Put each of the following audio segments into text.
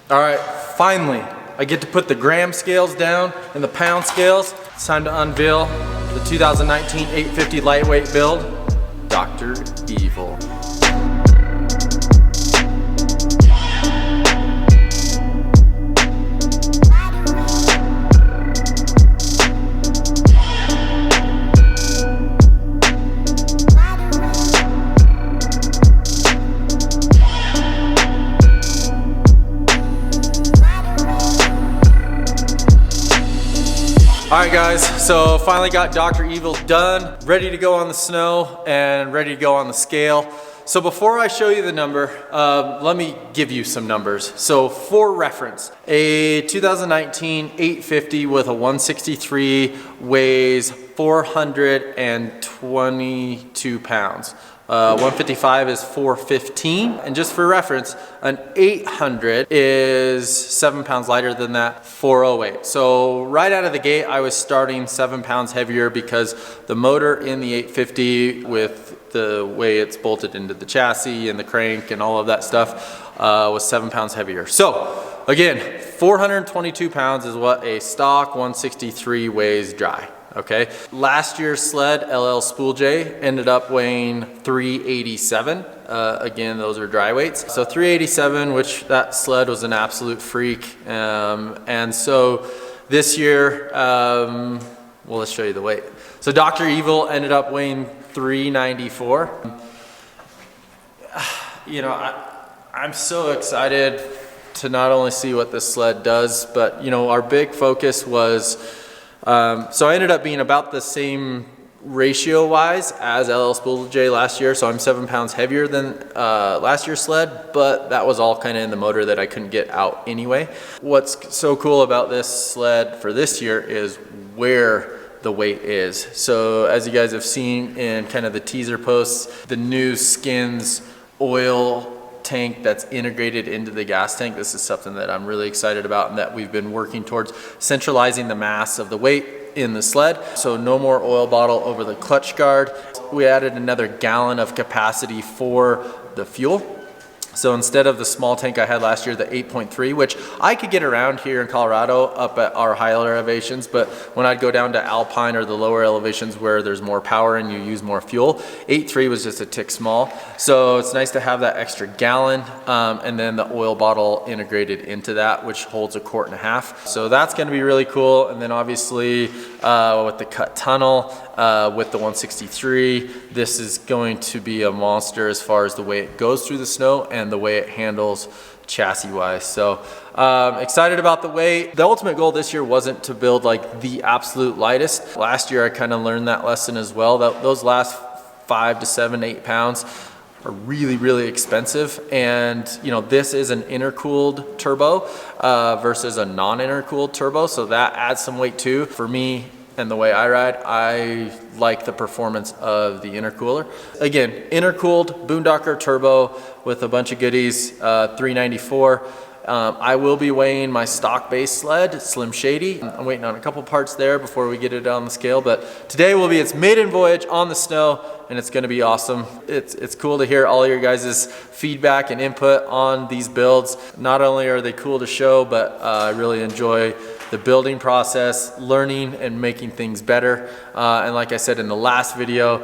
All right, finally, I get to put the gram scales down and the pound scales. It's time to unveil the 2019 850 lightweight build, Dr. EVOL. All right guys, so finally got Dr. EVOL done, ready to go on the snow and ready to go on the scale. So before I show you the number, let me give you some numbers. So for reference, a 2019 850 with a 163 weighs 422 pounds. 155 is 415, and just for reference, an 800 is 7 pounds lighter than that, 408. So right out of the gate, I was starting 7 pounds heavier because the motor in the 850, with the way it's bolted into the chassis and the crank and all of that stuff, was 7 pounds heavier. So again, 422 pounds is what a stock 163 weighs dry. Okay, last year's sled, LL Spool J, ended up weighing 387. Again, those are dry weights. So 387, which that sled was an absolute freak. And so this year, well, let's show you the weight. So Dr. EVOL ended up weighing 394. You know, I'm so excited to not only see what this sled does, but you know, our big focus was, so I ended up being about the same ratio-wise as LL Spool J last year, so I'm 7 pounds heavier than last year's sled, but that was all kind of in the motor that I couldn't get out anyway. What's so cool about this sled for this year is where the weight is. So as you guys have seen in kind of the teaser posts, the new Skins oil tank that's integrated into the gas tank. This is something that I'm really excited about and that we've been working towards, centralizing the mass of the weight in the sled. So no more oil bottle over the clutch guard. We added another gallon of capacity for the fuel. So instead of the small tank I had last year, the 8.3, which I could get around here in Colorado up at our higher elevations, but when I'd go down to Alpine or the lower elevations where there's more power and you use more fuel, 8.3 was just a tick small. So it's nice to have that extra gallon and then the oil bottle integrated into that, which holds 1.5 quarts. So that's gonna be really cool. And then obviously with the cut tunnel, with the 163, this is going to be a monster as far as the way it goes through the snow and the way it handles chassis wise. So excited about the weight. The ultimate goal this year wasn't to build like the absolute lightest. Last year I kind of learned that lesson as well, that those last 5 to 7, 8 pounds are really expensive. And you know, this is an intercooled turbo versus a non-intercooled turbo, so that adds some weight too. For me and the way I ride, I like the performance of the intercooler. Again, intercooled boondocker turbo with a bunch of goodies, 394. I will be weighing my stock base sled, Slim Shady. I'm waiting on a couple parts there before we get it on the scale, but today will be its maiden voyage on the snow, and it's gonna be awesome. It's cool to hear all your guys' feedback and input on these builds. Not only are they cool to show, but I really enjoy the building process, learning and making things better. And like I said in the last video,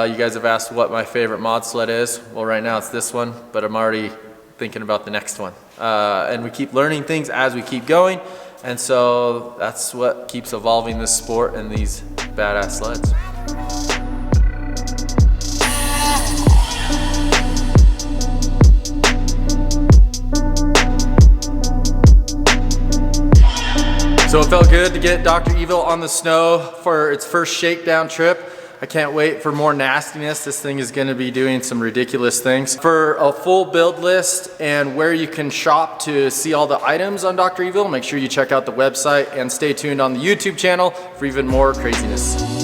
you guys have asked what my favorite mod sled is. Well, right now it's this one, but I'm already thinking about the next one. And we keep learning things as we keep going. And so that's what keeps evolving this sport and these badass sleds. So it felt good to get Dr. EVOL on the snow for its first shakedown trip. I can't wait for more nastiness. This thing is gonna be doing some ridiculous things. For a full build list and where you can shop to see all the items on Dr. EVOL, make sure you check out the website and stay tuned on the YouTube channel for even more craziness.